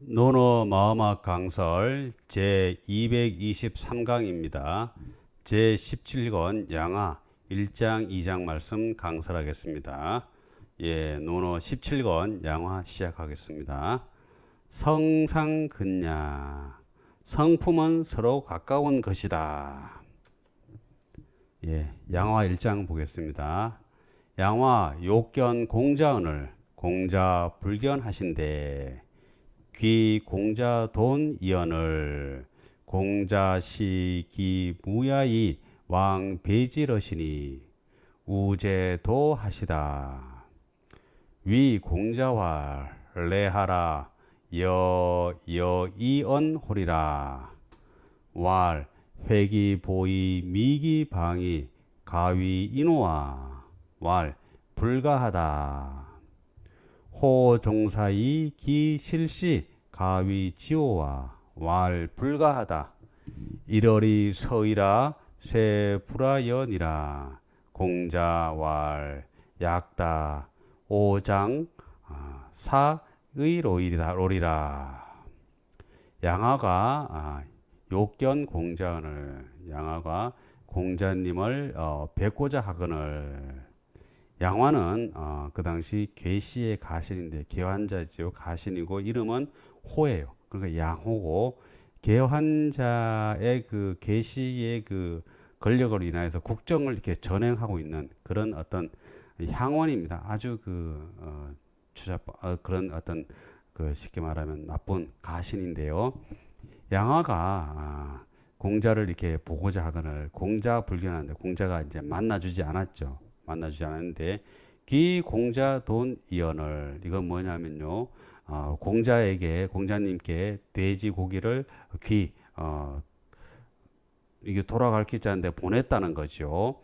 논어 마음학 강설 제223강입니다. 제17권 양화 1장 2장 말씀 강설하겠습니다. 논어 17권 양화 시작하겠습니다. 성상근야, 성품은 서로 가까운 것이다. 양화 1장 보겠습니다. 양화 욕견 공자언을 공자 불견하신대. 귀 공자 돈 이언을 공자 시기 무야이 왕 베지러시니 우제도 하시다. 위 공자왈 레하라 여이언 홀이라. 왈 회기 보이 미기 방이 가위 인호와 왈 불가하다. 호 종사이 기 실시 가위 지오와 왈 불가하다. 이러리 서이라 세 불아연이라. 공자 왈 약다 오장 사의로리라. 양화가 욕견 공자언을 양화가 공자님을 뵙고자 하거늘. 양화는 그 당시 계시의 가신인데 계환자지요. 가신이고 이름은 호예요. 그러니까 양호고 계환자의 그 계시의 그 권력으로 인하여서 국정을 이렇게 전행하고 있는 그런 어떤 향원입니다. 아주 그런 어떤 쉽게 말하면 나쁜 가신인데요. 양화가 공자를 이렇게 보고자 하거늘 공자 불견하는데 공자가 이제 만나주지 않았죠. 만나주지 않았는데 기 공자 돈 이언을 이건 뭐냐면요. 공자님께 돼지 고기를 이게 돌아갈 기자인데 보냈다는 거죠.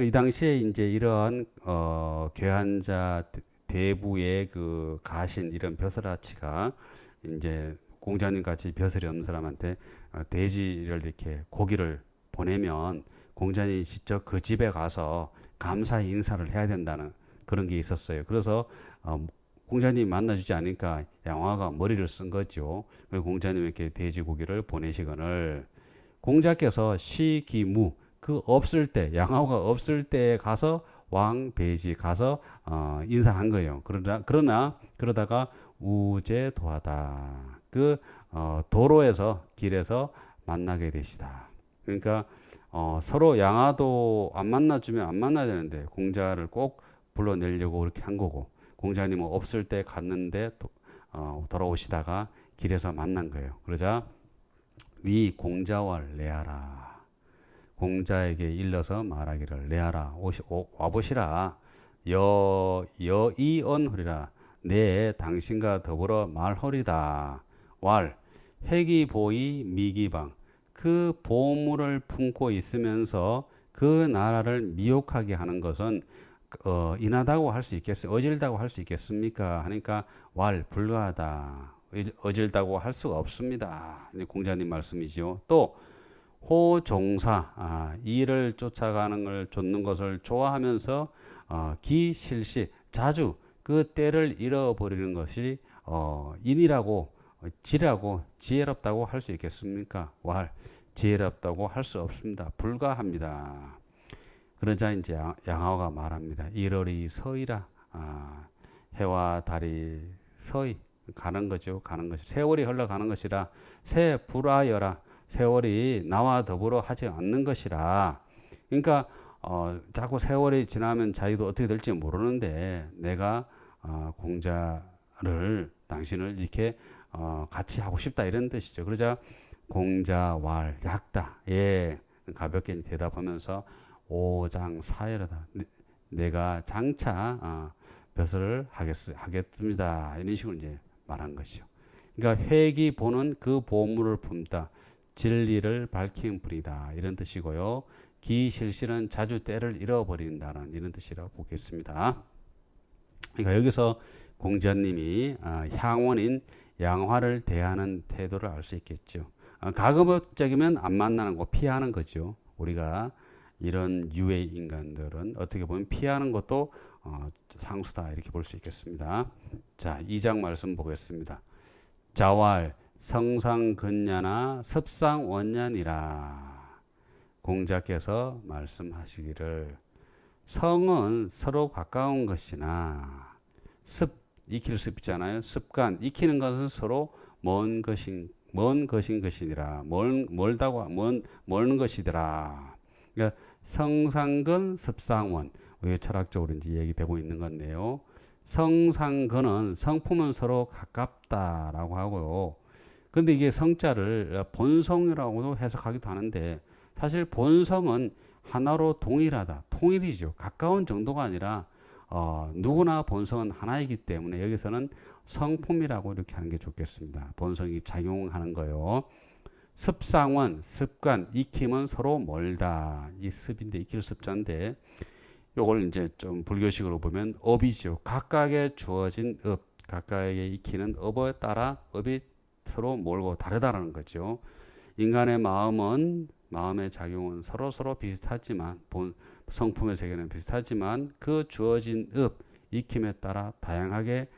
이 당시에 이제 이러한 괴한자 대부의 그 가신 이런 벼슬아치가 이제 공자님 같이 벼슬이 없는 사람한테 돼지를 이렇게 고기를 보내면 공자님이 직접 그 집에 가서 감사의 인사를 해야 된다는 그런 게 있었어요. 그래서 공자님이 만나주지 않으니까 양화가 머리를 쓴 거죠. 그리고 공자님에게 돼지고기를 보내시거늘 공자께서 시기무 그 없을 때 양화가 없을 때 가서 왕배지 가서 인사한 거예요. 그러다가 우제도하다. 도로에서 길에서 만나게 되시다. 그러니까 서로 양화도 안 만나주면 안 만나야 되는데 공자를 꼭 불러내려고 그렇게 한 거고 공자님은 없을 때 갔는데 돌아오시다가 길에서 만난 거예요. 그러자 위 공자와 레하라. 공자에게 일러서 말하기를 레하라 와보시라. 여이언허리라. 내 당신과 더불어 말허리다. 왈 회기보이 미기방. 그 보물을 품고 있으면서 그 나라를 미혹하게 하는 것은 인하다고 할 수 있겠어요? 어질다고 할 수 있겠습니까? 하니까 왈 불가하다. 어질다고 할 수가 없습니다. 공자님 말씀이죠. 또 호종사 일을 쫓아가는 걸 쫓는 것을 좋아하면서 기실시 자주 그 때를 잃어버리는 것이 인이라고 지라고 지혜롭다고 할 수 있겠습니까? 왈 지혜롭다고 할 수 없습니다. 불가합니다. 그러자 이제 양화가 말합니다. 이러리 서이라. 해와 달이 서이 가는 거죠. 가는 것이 세월이 흘러가는 것이라. 새 불하여라. 세월이 나와 더불어 하지 않는 것이라. 그러니까 자꾸 세월이 지나면 자기도 어떻게 될지 모르는데 내가 공자를 당신을 이렇게 같이 하고 싶다 이런 뜻이죠. 그러자 공자왈 약다. 가볍게 대답하면서 오장 사열하다. 내가 장차 벼슬을 하겠습니다. 이런 식으로 이제 말한 것이죠. 그러니까 회기 보는 그 보물을 품다. 진리를 밝힌 분이다. 이런 뜻이고요. 기실실은 자주 때를 잃어버린다는 이런 뜻이라고 보겠습니다. 그러니까 여기서 공자님이 향원인 양화를 대하는 태도를 알 수 있겠죠. 가급적이면 안 만나는 거 피하는 거죠. 우리가 이런 유의 인간들은 어떻게 보면 피하는 것도 상수다 이렇게 볼 수 있겠습니다. 자, 2장 말씀 보겠습니다. 자왈 성상근야나 습상원년이라. 공자께서 말씀하시기를 성은 서로 가까운 것이나 익힐 습 있잖아요. 습관, 익히는 것은 서로 먼 것인 것이니라. 멀다고 멀는 것이더라. 그러니까 성상근 습상원. 우리가 철학적으로 이제 얘기되고 있는 건데요. 성상근은 성품은 서로 가깝다라고 하고요. 그런데 이게 성자를 본성이라고도 해석하기도 하는데 사실 본성은 하나로 동일하다. 통일이죠. 가까운 정도가 아니라 누구나 본성은 하나이기 때문에 여기서는 성품이라고 이렇게 하는 게 좋겠습니다. 본성이 작용하는 거요. 습상원, 습관, 익힘은 서로 멀다. 이 습인데 익힐 습자인데 요걸 이제 좀 불교식으로 보면 업이죠. 각각의 주어진 업, 각각의 익히는 업에 따라 업이 서로 멀고 다르다라는 거죠. 인간의 마음의 작용은 서로 비슷하지만 성품의 세계는 비슷하지만 그 주어진 업, 익힘에 따라 다양하게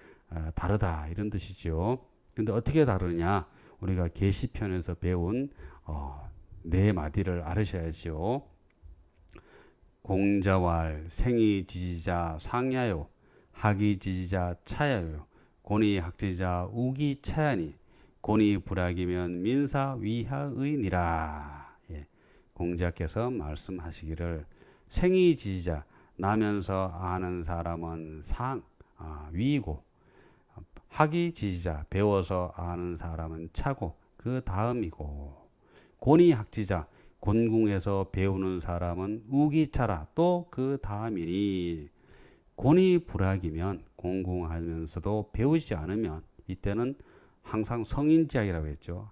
다르다 이런 뜻이죠. 근데 어떻게 다르냐? 우리가 계시편에서 배운 네 마디를 알으셔야죠. 공자왈 생이지지자 상야요 학이지지자 차야요 고니학지자 우기차야니 고니불학이면 민사위하의니라. 예. 공자께서 말씀하시기를 생이지지자 나면서 아는 사람은 위이고 학이지지자 배워서 아는 사람은 차고 그 다음이고 고니학지자 곤궁에서 배우는 사람은 우기차라 또 그 다음이니 고니불학이면 공공하면서도 배우지 않으면 이때는 항상 성인지학이라고 했죠.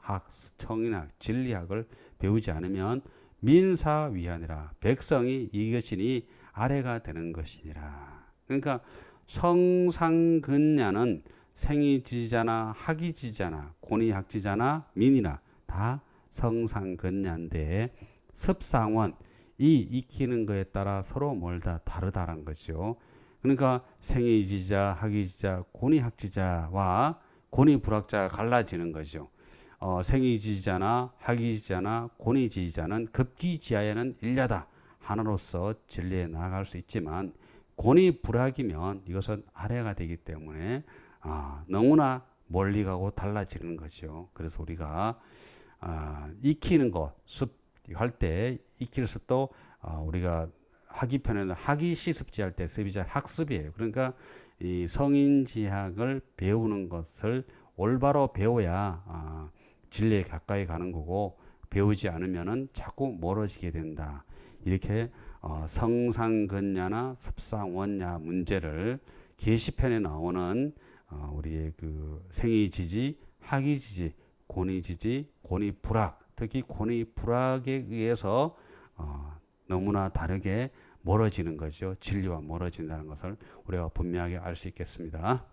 청인학, 진리학을 배우지 않으면 민사위하니라. 백성이 이것이니 아래가 되는 것이니라. 그러니까 성상근야는 생이지자나 학이지자나 고니학지자나 민이나 다 성상근야인데 습상원 이 익히는 거에 따라 서로 멀다 다르다란 거죠. 그러니까 생이지자, 학이지자, 고니학지자와 고니불학자가 갈라지는 거죠. 생이지자나 학이지자나 고니지자는 급기지하에는 일려다 하나로서 진리에 나아갈 수 있지만 고니불학이면 이것은 아래가 되기 때문에 너무나 멀리 가고 달라지는 거죠. 그래서 우리가 익히는 것, 습 할 때 익힐 습도 우리가 학이편에는 학이시습지 할 때 습이 잘 학습이에요. 그러니까 이 성인지학을 배우는 것을 올바로 배워야 진리에 가까이 가는 거고 배우지 않으면은 자꾸 멀어지게 된다. 이렇게 성상근야나 습상원야 문제를 계시편에 나오는 우리의 그 생이지지, 학이지지, 고니지지, 고니불학 특히 고니불학에 의해서 너무나 다르게 멀어지는 거죠. 진리와 멀어진다는 것을 우리가 분명하게 알 수 있겠습니다.